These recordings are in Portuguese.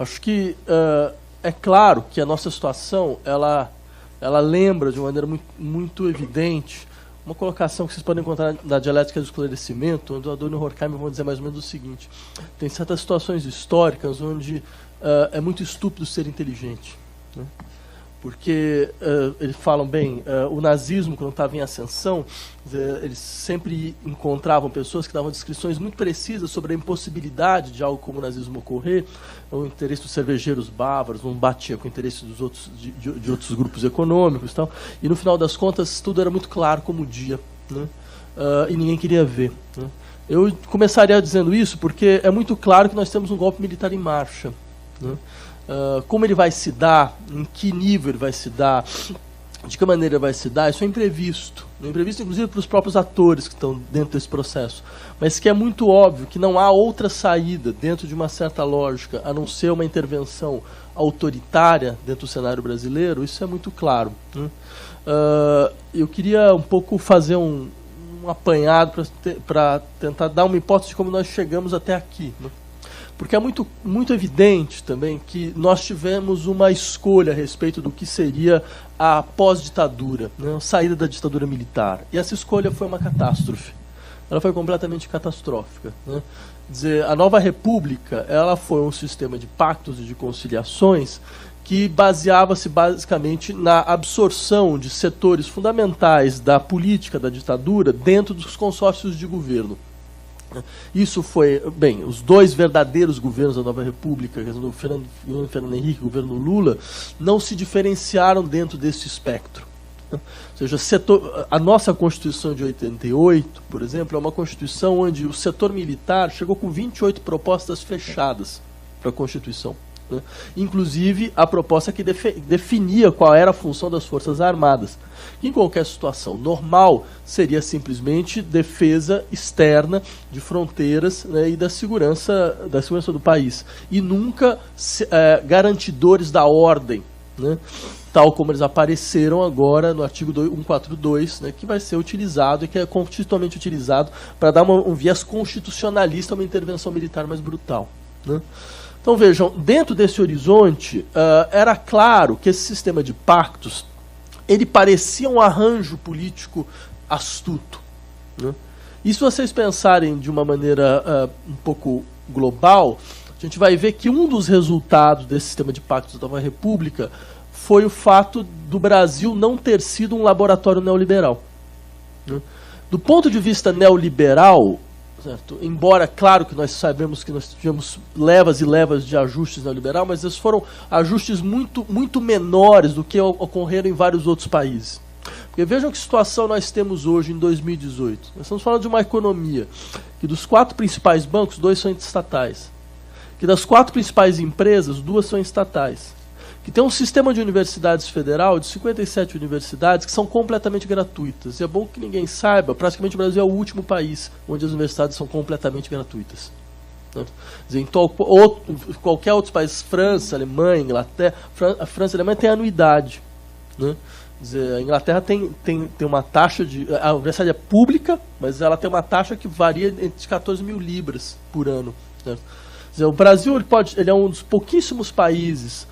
Acho que é claro que a nossa situação, ela lembra de uma maneira muito evidente uma colocação que vocês podem encontrar na dialética do esclarecimento, onde o Adorno e o Horkheimer vão dizer mais ou menos o seguinte: tem certas situações históricas onde é muito estúpido ser inteligente, né? Porque eles falam bem, o nazismo, quando estava em ascensão, eles sempre encontravam pessoas que davam descrições muito precisas sobre a impossibilidade de algo como o nazismo ocorrer. O interesse dos cervejeiros bávaros não batia com o interesse dos outros, de outros grupos econômicos e tal. E no final das contas, tudo era muito claro como o dia, né? E ninguém queria ver, né? Eu começaria dizendo isso porque é muito claro que nós temos um golpe militar em marcha, né? Como ele vai se dar, em que nível ele vai se dar, de que maneira ele vai se dar, isso é imprevisto. É imprevisto, inclusive, para os próprios atores que estão dentro desse processo. Mas que é muito óbvio que não há outra saída dentro de uma certa lógica, a não ser uma intervenção autoritária dentro do cenário brasileiro, isso é muito claro, né? Eu queria um pouco fazer um apanhado para tentar dar uma hipótese de como nós chegamos até aqui, né? Porque é muito evidente também que nós tivemos uma escolha a respeito do que seria a pós-ditadura, né, a saída da ditadura militar. E essa escolha foi uma catástrofe. Ela foi completamente catastrófica, né? Quer dizer, a nova república, ela foi um sistema de pactos e de conciliações que baseava-se basicamente na absorção de setores fundamentais da política da ditadura dentro dos consórcios de governo. Isso foi, bem, os dois verdadeiros governos da Nova República, o Fernando Henrique e o governo Lula, não se diferenciaram dentro desse espectro. Ou seja, a nossa Constituição de 88, por exemplo, é uma Constituição onde o setor militar chegou com 28 propostas fechadas para a Constituição, né? Inclusive a proposta que definia qual era a função das Forças Armadas, que em qualquer situação normal seria simplesmente defesa externa de fronteiras, né, e da segurança do país, e nunca garantidores da ordem, né, tal como eles apareceram agora no artigo 142, né, que vai ser utilizado e que é constitucionalmente utilizado para dar um viés constitucionalista a uma intervenção militar mais brutal, né? Então vejam, dentro desse horizonte, era claro que esse sistema de pactos, ele parecia um arranjo político astuto, né? E se vocês pensarem de uma maneira um pouco global, a gente vai ver que um dos resultados desse sistema de pactos da Nova República foi o fato do Brasil não ter sido um laboratório neoliberal, né? Do ponto de vista neoliberal, certo? Embora, claro que nós sabemos que nós tivemos levas e levas de ajustes neoliberal, mas esses foram ajustes muito menores do que ocorreram em vários outros países. Porque vejam que situação nós temos hoje em 2018. Nós estamos falando de uma economia que dos 4 principais bancos, 2 são estatais. Que das 4 principais empresas, 2 são estatais. Que tem um sistema de universidades federal, de 57 universidades, que são completamente gratuitas. E é bom que ninguém saiba, praticamente o Brasil é o último país onde as universidades são completamente gratuitas, né? Quer dizer, em qualquer outro país, França, Alemanha, Inglaterra, a França e a Alemanha têm anuidade, né? Quer dizer, a Inglaterra tem uma taxa a universidade é pública, mas ela tem uma taxa que varia entre 14 mil libras por ano, né? Quer dizer, o Brasil ele é um dos pouquíssimos países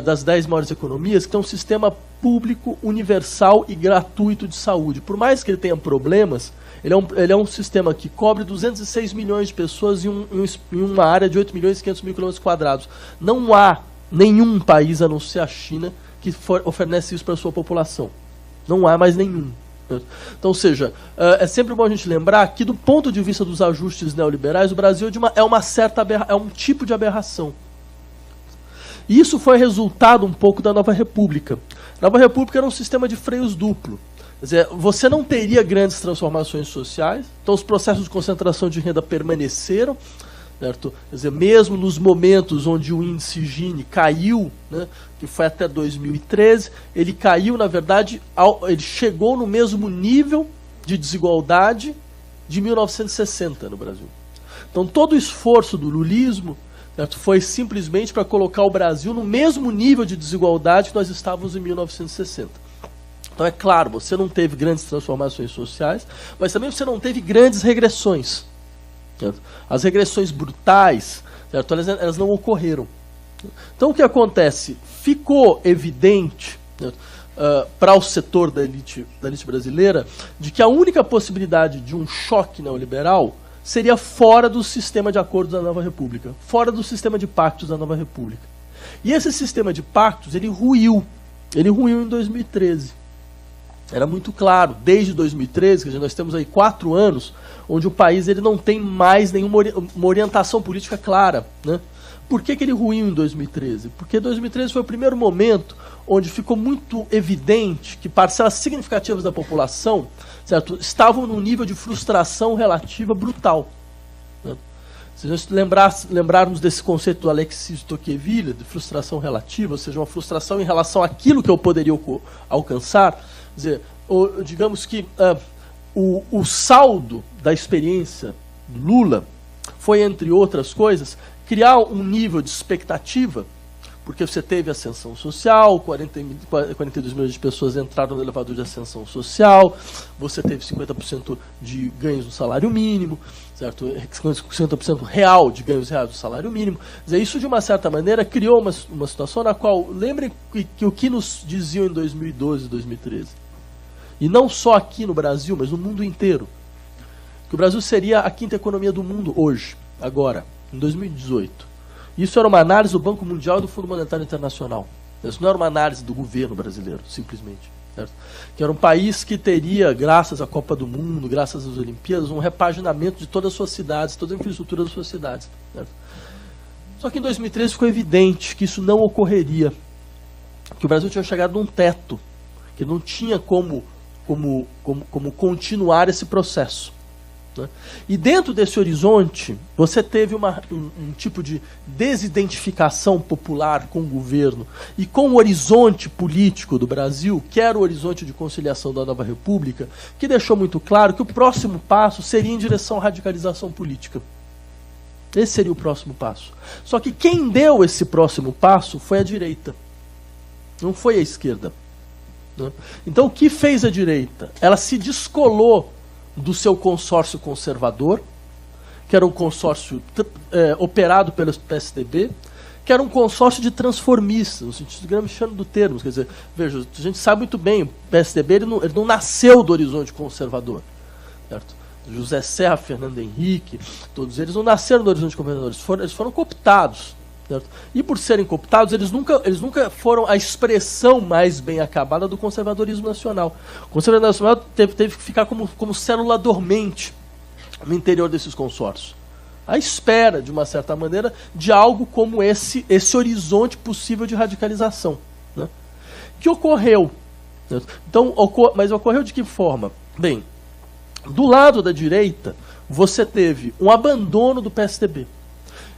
das 10 maiores economias que tem um sistema público, universal e gratuito de saúde. Por mais que ele tenha problemas, ele é um sistema que cobre 206 milhões de pessoas em uma área de 8 milhões e 500 mil quilômetros quadrados. Não há nenhum país, a não ser a China, que oferece isso para a sua população. Não há mais nenhum. Então, ou seja, é sempre bom a gente lembrar que, do ponto de vista dos ajustes neoliberais, o Brasil é um tipo de aberração. E isso foi resultado um pouco da Nova República. A Nova República era um sistema de freios duplo. Quer dizer, você não teria grandes transformações sociais, então os processos de concentração de renda permaneceram, certo? Quer dizer, mesmo nos momentos onde o índice Gini caiu, né, que foi até 2013, ele caiu, na verdade, ele chegou no mesmo nível de desigualdade de 1960 no Brasil. Então todo o esforço do lulismo, certo, foi simplesmente para colocar o Brasil no mesmo nível de desigualdade que nós estávamos em 1960. Então é claro, você não teve grandes transformações sociais, mas também você não teve grandes regressões, certo? As regressões brutais, certo, elas não ocorreram. Então, o que acontece? Ficou evidente, né, para o setor da elite brasileira, de que a única possibilidade de um choque neoliberal seria fora do sistema de acordos da nova república, fora do sistema de pactos da nova república. E esse sistema de pactos, ele ruiu em 2013. Era muito claro, desde 2013, quer dizer, nós temos aí 4 anos, onde o país ele não tem mais nenhuma orientação política clara, né? Por que ele ruiu em 2013? Porque 2013 foi o primeiro momento onde ficou muito evidente que parcelas significativas da população, certo, estavam num nível de frustração relativa brutal, né? Se nós lembrarmos desse conceito do Alexis de Tocqueville, de frustração relativa, ou seja, uma frustração em relação àquilo que eu poderia alcançar, quer dizer, digamos que o saldo da experiência Lula foi, entre outras coisas, criar um nível de expectativa, porque você teve ascensão social, 42 milhões de pessoas entraram no elevador de ascensão social, você teve 50% de ganhos no salário mínimo, certo? 50% real de ganhos reais do salário mínimo. Quer dizer, isso, de uma certa maneira, criou uma situação na qual, lembrem que o que nos diziam em 2012 e 2013, e não só aqui no Brasil, mas no mundo inteiro, que o Brasil seria a 5ª economia do mundo hoje, agora, em 2018. Isso era uma análise do Banco Mundial e do Fundo Monetário Internacional. Isso não era uma análise do governo brasileiro, simplesmente. Certo? Que era um país que teria, graças à Copa do Mundo, graças às Olimpíadas, um repaginamento de todas as suas cidades, toda a infraestrutura das suas cidades. Certo? Só que em 2013 ficou evidente que isso não ocorreria. Que o Brasil tinha chegado num teto, que não tinha como continuar esse processo. Né? E dentro desse horizonte, você teve um tipo de desidentificação popular com o governo e com o horizonte político do Brasil, que era o horizonte de conciliação da nova república, que deixou muito claro que o próximo passo seria em direção à radicalização política. Esse seria o próximo passo. Só que quem deu esse próximo passo foi a direita, não foi a esquerda. Né? Então, o que fez a direita? Ela se descolou do seu consórcio conservador, que era um consórcio operado pelo PSDB, que era um consórcio de transformistas, no sentido gramsciano do termo. Quer dizer, veja, a gente sabe muito bem, o PSDB ele não nasceu do horizonte conservador, certo? José Serra, Fernando Henrique, todos eles não nasceram do horizonte conservador, eles foram cooptados. Certo? E por serem cooptados, eles nunca foram a expressão mais bem acabada do conservadorismo nacional. O conservadorismo nacional teve que ficar como célula dormente no interior desses consórcios, à espera, de uma certa maneira, de algo como esse horizonte possível de radicalização, né? Que ocorreu. Certo? Então, mas ocorreu de que forma? Bem, do lado da direita, você teve um abandono do PSDB.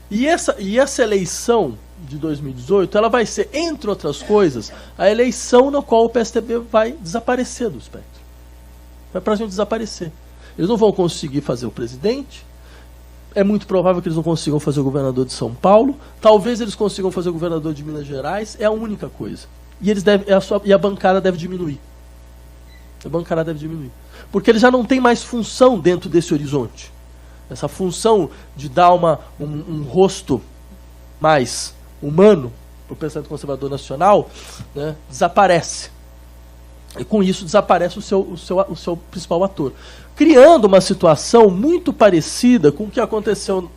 E essa eleição de 2018, ela vai ser, entre outras coisas, a eleição na qual o PSDB vai desaparecer do espectro. Vai praticamente desaparecer. Eles não vão conseguir fazer o presidente, é muito provável que eles não consigam fazer o governador de São Paulo, talvez eles consigam fazer o governador de Minas Gerais, é a única coisa. E a bancada deve diminuir. A bancada deve diminuir. Porque eles já não têm mais função dentro desse horizonte. Essa função de dar um rosto mais humano para o pensamento conservador nacional, né, desaparece. E com isso desaparece o seu principal ator. Criando uma situação muito parecida com o que aconteceu,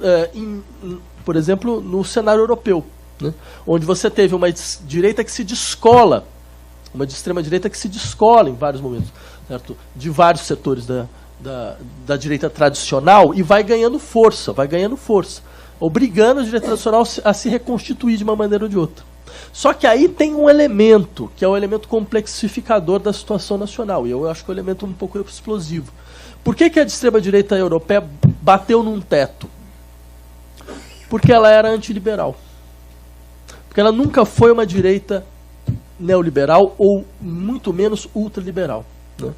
por exemplo, no cenário europeu, né, onde você teve uma direita que se descola, uma de extrema-direita que se descola em vários momentos, certo? De vários setores da direita tradicional e vai ganhando força, obrigando a direita tradicional a se reconstituir de uma maneira ou de outra. Só que aí tem um elemento, que é o elemento complexificador da situação nacional, e eu acho que é um elemento um pouco explosivo. Por que a extrema-direita europeia bateu num teto? Porque ela era antiliberal. Porque ela nunca foi uma direita neoliberal ou muito menos ultraliberal, né?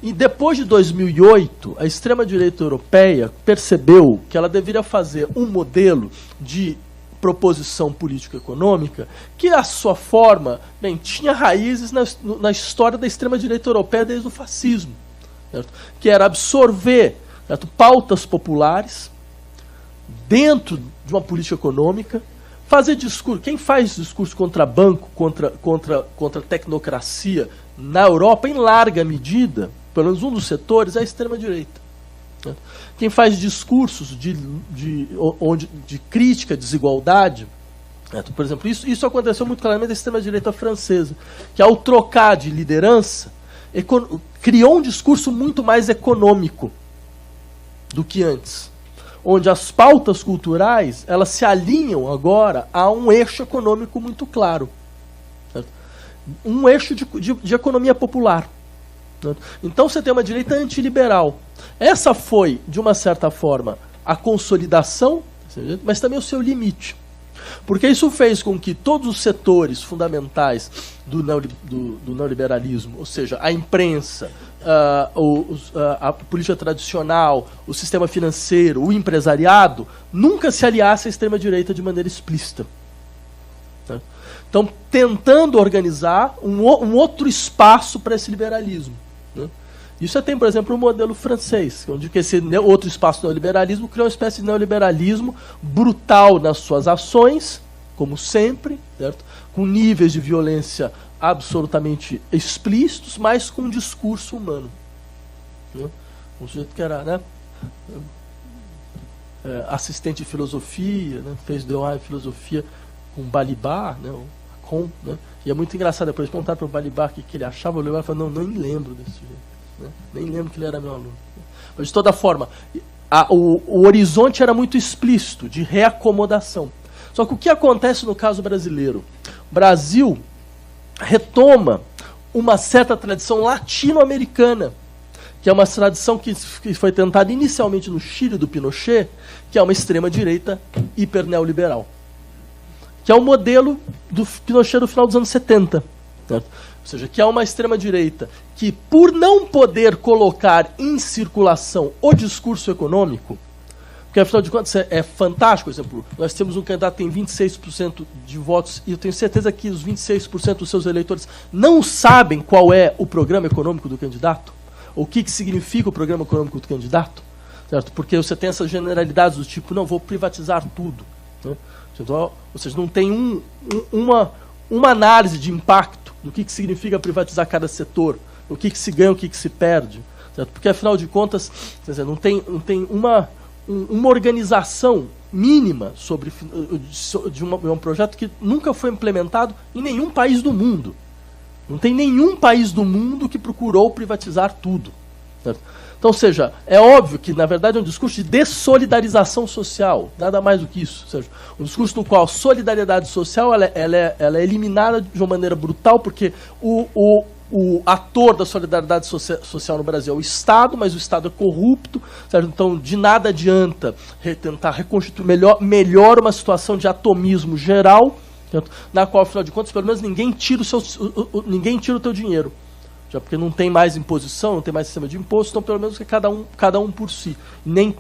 E depois de 2008, a extrema-direita europeia percebeu que ela deveria fazer um modelo de proposição político-econômica que, a sua forma, bem, tinha raízes na história da extrema-direita europeia desde o fascismo, certo? Que era absorver, certo, pautas populares dentro de uma política econômica fazer discurso, quem faz discurso contra banco, contra tecnocracia na Europa, em larga medida, pelo menos um dos setores, é a extrema-direita. Quem faz discursos de crítica à desigualdade, por exemplo, isso aconteceu muito claramente na extrema-direita francesa, que ao trocar de liderança, criou um discurso muito mais econômico do que antes, onde as pautas culturais elas se alinham agora a um eixo econômico muito claro, certo? Um eixo de economia popular. Certo? Então você tem uma direita antiliberal. Essa foi, de uma certa forma, a consolidação, mas também o seu limite. Porque isso fez com que todos os setores fundamentais do neoliberalismo, ou seja, a imprensa, a política tradicional, o sistema financeiro, o empresariado, nunca se aliassem à extrema-direita de maneira explícita. Então, tentando organizar um outro espaço para esse liberalismo. Isso tem, por exemplo, o modelo francês, onde esse outro espaço do neoliberalismo criou uma espécie de neoliberalismo brutal nas suas ações, como sempre, certo? Com níveis de violência absolutamente explícitos, mas com um discurso humano. Um sujeito que era assistente de filosofia, fez DOA em filosofia com Balibar, e é muito engraçado, depois perguntar para o Balibar o que ele achava, o Balibar falou, não, nem lembro desse sujeito. Nem lembro que ele era meu aluno. Mas, de toda forma, o horizonte era muito explícito, de reacomodação. Só que o que acontece no caso brasileiro? O Brasil retoma uma certa tradição latino-americana, que é uma tradição que foi tentada inicialmente no Chile do Pinochet, que é uma extrema-direita hiperneoliberal, que é o modelo do Pinochet do final dos anos 70. Certo? Ou seja, que é uma extrema-direita que, por não poder colocar em circulação o discurso econômico, porque, afinal de contas, é fantástico, por exemplo, nós temos um candidato que tem 26% de votos, e eu tenho certeza que os 26% dos seus eleitores não sabem qual é o programa econômico do candidato, ou o que significa o programa econômico do candidato, certo? Porque você tem essas generalidades do tipo, não, vou privatizar tudo. Né? Então, ou seja, não tem uma análise de impacto do que significa privatizar cada setor, o que se ganha, o que se perde. Certo? Porque, afinal de contas, quer dizer, não tem uma organização mínima de um projeto que nunca foi implementado em nenhum país do mundo. Não tem nenhum país do mundo que procurou privatizar tudo. Certo? Então, ou seja, é óbvio que, na verdade, é um discurso de dessolidarização social, nada mais do que isso. Ou seja, um discurso no qual a solidariedade social ela é eliminada de uma maneira brutal, porque o ator da solidariedade social no Brasil é o Estado, mas o Estado é corrupto, certo? Então de nada adianta tentar reconstituir melhor uma situação de atomismo geral, certo? Na qual, afinal de contas, pelo menos ninguém tira o teu dinheiro. Já porque não tem mais imposição, não tem mais sistema de imposto, então pelo menos que cada um por si.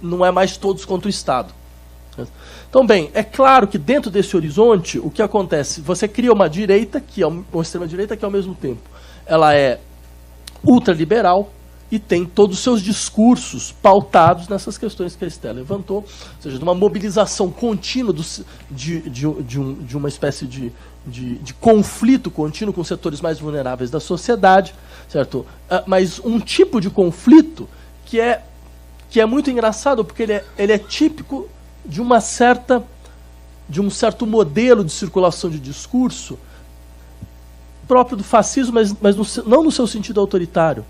Não é mais todos contra o Estado. Então, bem, é claro que dentro desse horizonte, o que acontece? Você cria uma direita, que é uma extrema-direita, que ao mesmo tempo ela é ultraliberal e tem todos os seus discursos pautados nessas questões que a Estela levantou, ou seja, de uma mobilização contínua de uma espécie de conflito contínuo com setores mais vulneráveis da sociedade, certo? Mas um tipo de conflito que é muito engraçado, porque ele é típico de um certo modelo de circulação de discurso próprio do fascismo, mas não no seu sentido autoritário,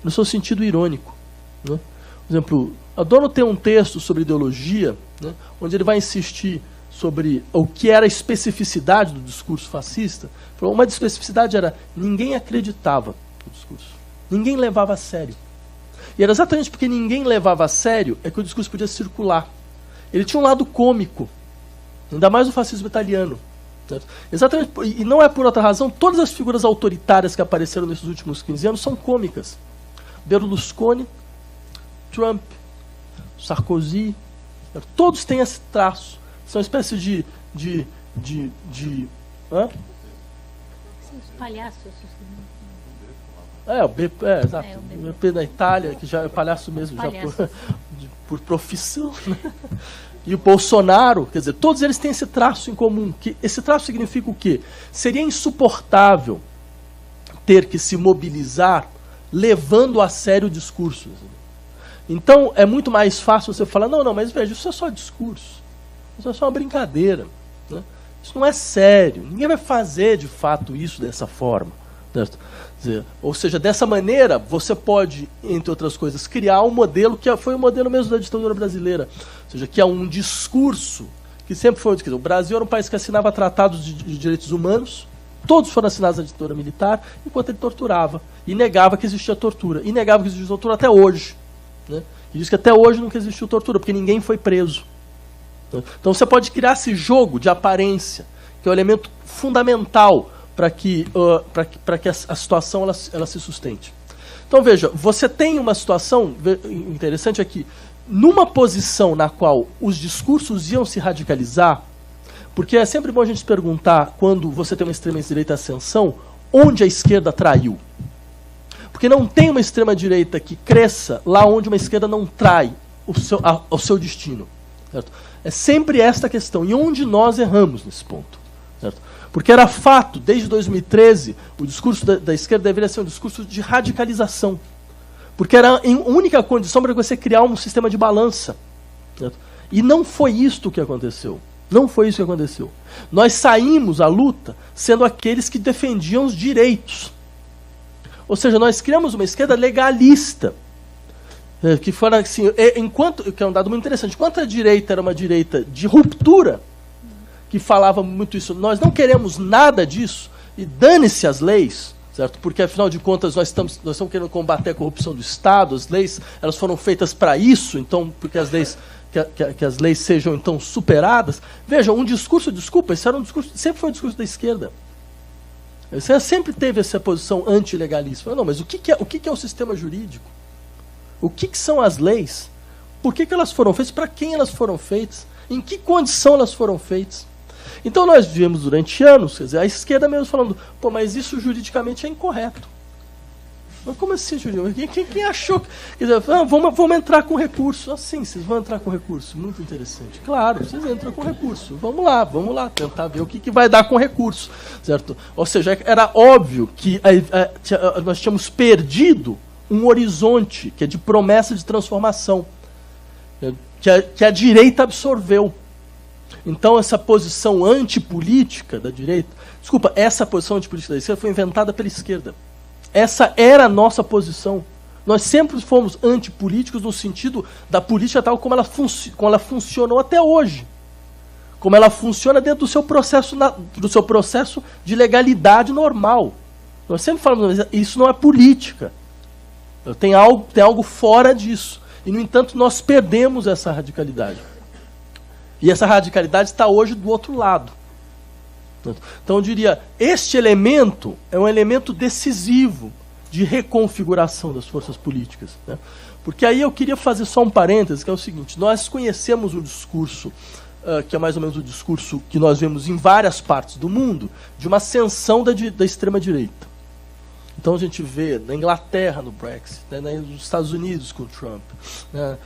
no seu sentido irônico. Né? Por exemplo, Adorno tem um texto sobre ideologia, né, onde ele vai insistir sobre o que era a especificidade do discurso fascista. Uma especificidade era ninguém acreditava no discurso, ninguém levava a sério. E era exatamente porque ninguém levava a sério é que o discurso podia circular. Ele tinha um lado cômico, ainda mais o fascismo italiano. Certo? Exatamente, e não é por outra razão, todas as figuras autoritárias que apareceram nesses últimos 15 anos são cômicas. Berlusconi, Trump, Sarkozy, certo? Todos têm esse traço. São uma espécie de hã? Os palhaços. Exato. O BP da Itália, que já é palhaço mesmo. Palhaço. Já por profissão, né? E o Bolsonaro, quer dizer, todos eles têm esse traço em comum. Que esse traço significa o quê? Seria insuportável ter que se mobilizar levando a sério o discurso. Então, é muito mais fácil você falar, não, mas veja, isso é só discurso. Isso é só uma brincadeira. Né? Isso não é sério. Ninguém vai fazer, de fato, isso dessa forma. Certo? Ou seja, dessa maneira, você pode, entre outras coisas, criar um modelo que foi o modelo mesmo da ditadura brasileira. Ou seja, que é um discurso que sempre foi... O Brasil era um país que assinava tratados de direitos humanos, todos foram assinados na ditadura militar, enquanto ele torturava. E negava que existia tortura. E negava que existia tortura até hoje. Né? E diz que até hoje nunca existiu tortura, porque ninguém foi preso. Então você pode criar esse jogo de aparência, que é um elemento fundamental para que a situação ela se sustente. Então veja, você tem uma situação interessante aqui, numa posição na qual os discursos iam se radicalizar, porque é sempre bom a gente se perguntar, quando você tem uma extrema-direita ascensão, onde a esquerda traiu. Porque não tem uma extrema-direita que cresça lá onde uma esquerda não trai o seu destino. Certo? É sempre esta questão. E onde nós erramos nesse ponto? Certo? Porque era fato, desde 2013, o discurso da esquerda deveria ser um discurso de radicalização. Porque era a única condição para você criar um sistema de balança. Certo? E não foi isto que aconteceu. Não foi isso que aconteceu. Nós saímos à luta sendo aqueles que defendiam os direitos. Ou seja, nós criamos uma esquerda legalista. Que fora assim, que é um dado muito interessante. Enquanto a direita era uma direita de ruptura, que falava muito isso, nós não queremos nada disso, e dane-se as leis, certo? Porque afinal de contas nós estamos querendo combater a corrupção do Estado, as leis elas foram feitas para isso, então, porque as leis, que as leis sejam então superadas. Vejam, um discurso, desculpa, esse era um discurso, sempre foi um discurso da esquerda. Você sempre teve essa posição antilegalista. Não, mas o que é o sistema jurídico? O que são as leis? Por que elas foram feitas? Para quem elas foram feitas? Em que condição elas foram feitas? Então nós vivemos durante anos, quer dizer, a esquerda mesmo falando, pô, mas isso juridicamente é incorreto. Mas como assim, juridicamente? Quem achou? Quer dizer, vamos entrar com recurso. Assim, vocês vão entrar com recurso. Muito interessante. Claro, vocês entram com recurso. Vamos lá, tentar ver o que vai dar com recurso. Certo? Ou seja, era óbvio que nós tínhamos perdido um horizonte, que é de promessa de transformação, que a direita absorveu. Então, essa posição antipolítica da direita... Desculpa, essa posição antipolítica da esquerda foi inventada pela esquerda. Essa era a nossa posição. Nós sempre fomos antipolíticos no sentido da política tal como ela funcionou até hoje. Como ela funciona dentro do seu processo de legalidade normal. Nós sempre falamos, isso não é política. Tem algo fora disso. E, no entanto, nós perdemos essa radicalidade. E essa radicalidade está hoje do outro lado. Então, eu diria, este elemento é um elemento decisivo de reconfiguração das forças políticas. Né? Porque aí eu queria fazer só um parêntese, que é o seguinte, nós conhecemos um discurso, que é mais ou menos o discurso que nós vemos em várias partes do mundo, de uma ascensão da extrema-direita. Então a gente vê na Inglaterra no Brexit, né, nos Estados Unidos com o Trump, né,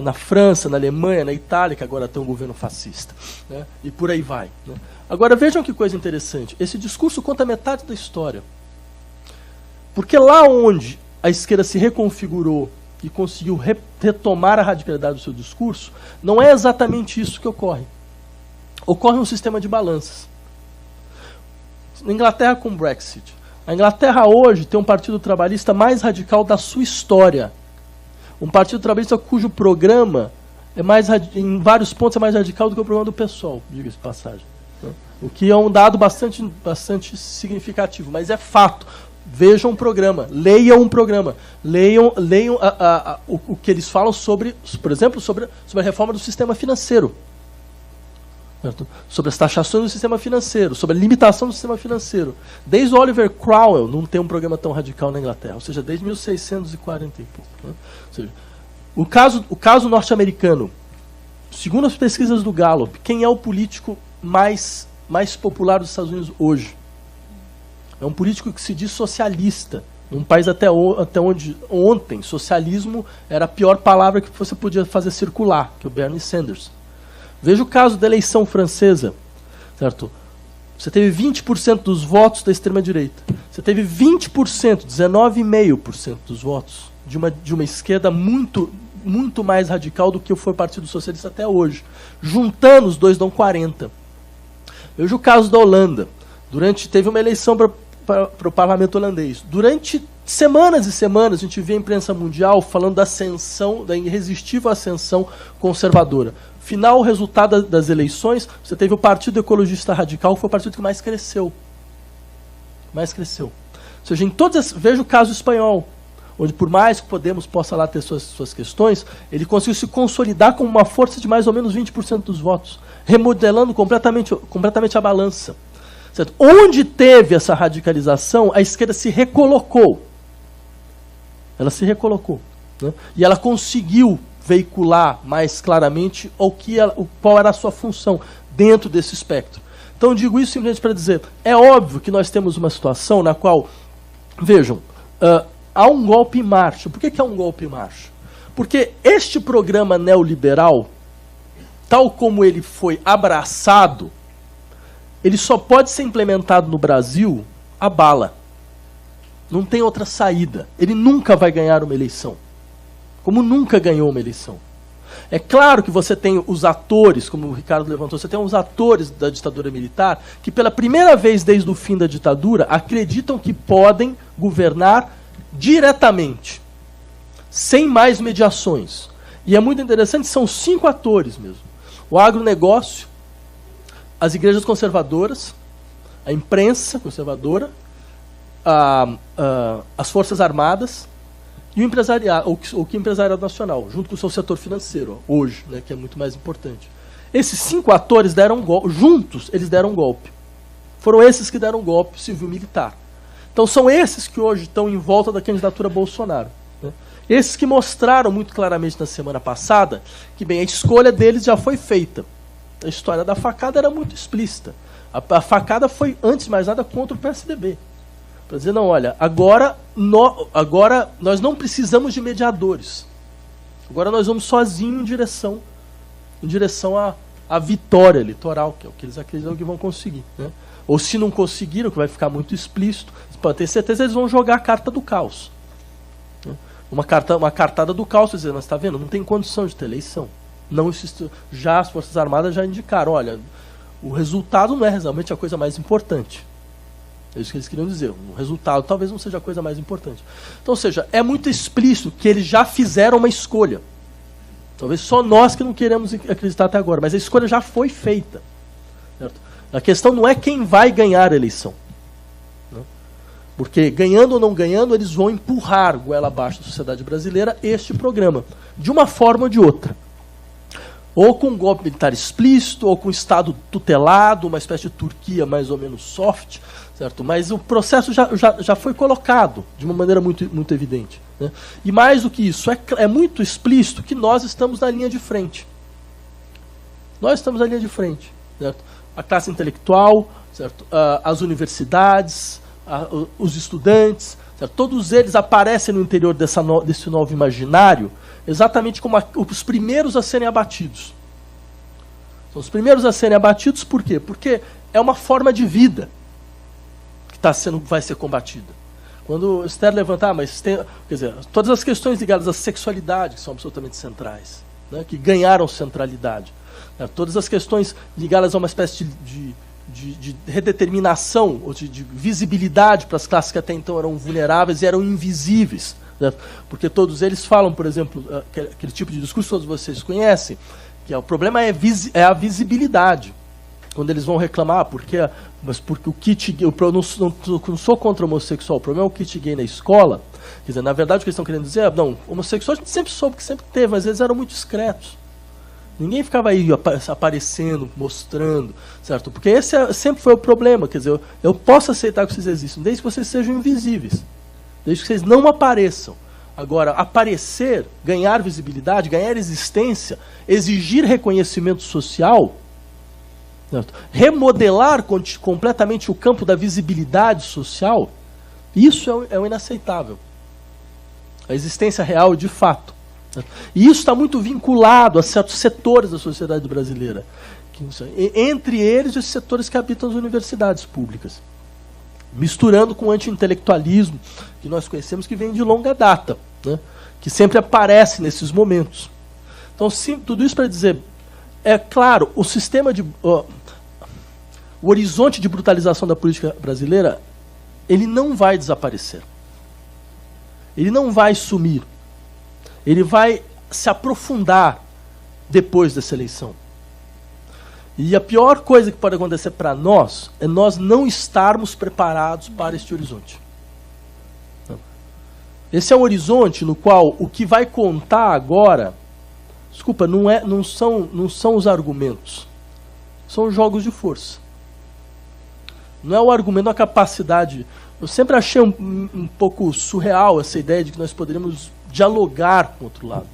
na França, na Alemanha, na Itália, que agora tem um governo fascista, né, e por aí vai. Né. Agora vejam que coisa interessante, esse discurso conta metade da história. Porque lá onde a esquerda se reconfigurou e conseguiu retomar a radicalidade do seu discurso, não é exatamente isso que ocorre. Ocorre um sistema de balanças. Na Inglaterra com o Brexit, a Inglaterra hoje tem um partido trabalhista mais radical da sua história. Um partido trabalhista cujo programa em vários pontos é mais radical do que o programa do PSOL, diga-se de passagem. O que é um dado bastante significativo, mas é fato. Vejam um programa, leiam um programa, leiam o que eles falam sobre, por exemplo, sobre a reforma do sistema financeiro. Certo? Sobre as taxações do sistema financeiro, sobre a limitação do sistema financeiro. Desde o Oliver Cromwell não tem um programa tão radical na Inglaterra, ou seja, desde 1640 e pouco. Né? Ou seja, o caso norte-americano, segundo as pesquisas do Gallup, quem é o político mais popular dos Estados Unidos hoje? É um político que se diz socialista, Num país até onde ontem socialismo era a pior palavra que você podia fazer circular, que é o Bernie Sanders. Veja o caso da eleição francesa, certo? Você teve 20% dos votos da extrema-direita. Você teve 20%, 19,5% dos votos de uma esquerda muito mais radical do que foi o Partido Socialista até hoje. Juntando os dois dão 40%. Veja o caso da Holanda. Teve uma eleição para o parlamento holandês. Durante semanas e semanas, a gente vê a imprensa mundial falando da ascensão, da irresistível ascensão conservadora. Final, o resultado das eleições, você teve o Partido Ecologista Radical, que foi o partido que mais cresceu. Mais cresceu. Ou seja, veja o caso espanhol, onde por mais que Podemos possa lá ter suas questões, ele conseguiu se consolidar como uma força de mais ou menos 20% dos votos, remodelando completamente a balança. Certo? Onde teve essa radicalização, a esquerda se recolocou. Ela se recolocou. Né? E ela conseguiu veicular mais claramente qual era a sua função dentro desse espectro. Então eu digo isso simplesmente para dizer, é óbvio que nós temos uma situação na qual, vejam, há um golpe em marcha. Por que há um golpe em marcha? Porque este programa neoliberal, tal como ele foi abraçado, ele só pode ser implementado no Brasil a bala. Não tem outra saída. Ele nunca vai ganhar uma eleição. Como nunca ganhou uma eleição. É claro que você tem os atores, como o Ricardo levantou, você tem os atores da ditadura militar, que pela primeira vez desde o fim da ditadura, acreditam que podem governar diretamente, sem mais mediações. E é muito interessante, são 5 atores mesmo. O agronegócio, as igrejas conservadoras, a imprensa conservadora, as forças armadas e o empresariado, o empresariado nacional, junto com o seu setor financeiro, hoje, né, que é muito mais importante. Esses 5 atores juntos, eles deram um golpe. Foram esses que deram um golpe civil-militar. Então são esses que hoje estão em volta da candidatura Bolsonaro. Né? Esses que mostraram muito claramente na semana passada que, bem, a escolha deles já foi feita. A história da facada era muito explícita. A facada foi, antes de mais nada, contra o PSDB. Para dizer, não, olha, agora nós não precisamos de mediadores. Agora nós vamos sozinhos em direção à vitória eleitoral, que é o que eles acreditam que vão conseguir. Né? Ou se não conseguiram, que vai ficar muito explícito, você pode ter certeza, eles vão jogar a carta do caos. Né? Uma cartada do caos, dizer, mas está vendo, não tem condição de ter eleição. Não existe, já as Forças Armadas já indicaram, olha, o resultado não é realmente a coisa mais importante. É isso que eles queriam dizer. O resultado talvez não seja a coisa mais importante. Então, ou seja, é muito explícito que eles já fizeram uma escolha. Talvez só nós que não queremos acreditar até agora, mas a escolha já foi feita. Certo? A questão não é quem vai ganhar a eleição. Né? Porque, ganhando ou não ganhando, eles vão empurrar goela abaixo da sociedade brasileira este programa, de uma forma ou de outra. Ou com um golpe militar explícito, ou com um Estado tutelado, uma espécie de Turquia mais ou menos soft, certo? Mas o processo já foi colocado de uma maneira muito, muito evidente. Né? E mais do que isso, é muito explícito que nós estamos na linha de frente. Nós estamos na linha de frente. Certo? A classe intelectual, certo? As universidades, os estudantes, certo? Todos eles aparecem no interior desse novo imaginário, exatamente como os primeiros a serem abatidos. São os primeiros a serem abatidos por quê? Porque é uma forma de vida que vai ser combatida. Quando o Esther levantar, mas tem, quer dizer, todas as questões ligadas à sexualidade, que são absolutamente centrais, né, que ganharam centralidade. Né, todas as questões ligadas a uma espécie de redeterminação, ou de visibilidade para as classes que até então eram vulneráveis e eram invisíveis. Porque todos eles falam, por exemplo, aquele tipo de discurso que todos vocês conhecem, que o problema é a visibilidade. Quando eles vão reclamar, porque o kit gay, eu não sou contra o homossexual, o problema é o kit gay na escola. Quer dizer, na verdade o que eles estão querendo dizer é, não, homossexual a gente sempre soube que sempre teve, mas eles eram muito discretos. Ninguém ficava aí aparecendo, mostrando, certo? Porque esse sempre foi o problema, quer dizer, eu posso aceitar que vocês existam, desde que vocês sejam invisíveis. Desde que vocês não apareçam. Agora, aparecer, ganhar visibilidade, ganhar existência, exigir reconhecimento social, certo? Remodelar completamente o campo da visibilidade social, Isso é o inaceitável. A existência real de fato. E isso está muito vinculado a certos setores da sociedade brasileira. Entre eles, os setores que habitam as universidades públicas. Misturando com o anti-intelectualismo que nós conhecemos, que vem de longa data, né? Que sempre aparece nesses momentos. Então, sim, tudo isso para dizer, é claro, o sistema de... o horizonte de brutalização da política brasileira, ele não vai desaparecer. Ele não vai sumir. Ele vai se aprofundar depois dessa eleição. E a pior coisa que pode acontecer para nós é nós não estarmos preparados para este horizonte. Esse é um horizonte no qual o que vai contar agora, desculpa, não são os argumentos, são os jogos de força. Não é o argumento, a capacidade. Eu sempre achei um pouco surreal essa ideia de que nós poderíamos dialogar com o outro lado,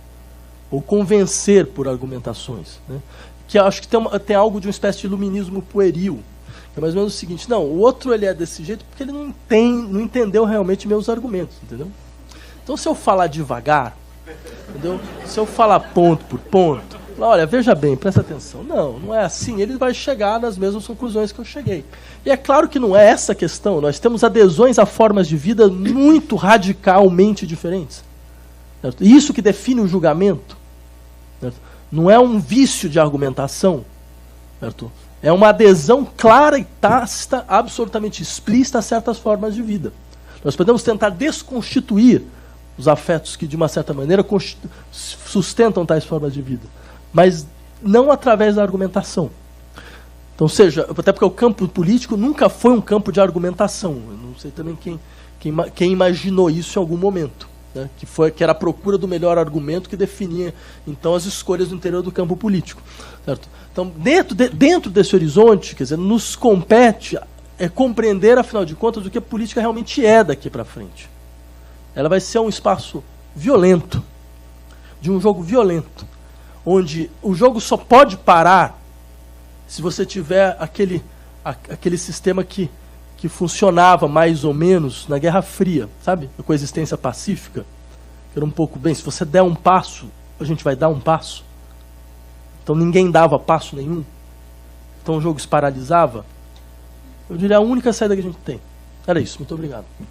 ou convencer por argumentações, né? Que eu acho que tem algo de uma espécie de iluminismo pueril, que é mais ou menos o seguinte: não, o outro ele é desse jeito porque ele não entendeu realmente meus argumentos, entendeu? Então, se eu falar devagar, entendeu? Se eu falar ponto por ponto, olha, veja bem, presta atenção, não é assim, ele vai chegar nas mesmas conclusões que eu cheguei. E é claro que não é essa a questão, nós temos adesões a formas de vida muito radicalmente diferentes. Certo? Isso que define o julgamento, certo? Não é um vício de argumentação, certo? É uma adesão clara e tácita, absolutamente explícita a certas formas de vida. Nós podemos tentar desconstituir os afetos que, de uma certa maneira, sustentam tais formas de vida, mas não através da argumentação. Então, seja, até porque o campo político nunca foi um campo de argumentação. Eu não sei também quem imaginou isso em algum momento, né? Que era a procura do melhor argumento que definia, então, as escolhas no interior do campo político. Certo? Então, dentro desse horizonte, quer dizer, nos compete compreender, afinal de contas, o que a política realmente é daqui para frente. Ela vai ser um espaço violento, de um jogo violento, onde o jogo só pode parar se você tiver aquele sistema que funcionava mais ou menos na Guerra Fria, sabe? A coexistência pacífica, que era um pouco bem, se você der um passo, a gente vai dar um passo. Então ninguém dava passo nenhum. Então o jogo se paralisava. Eu diria a única saída que a gente tem. Era isso. Muito obrigado.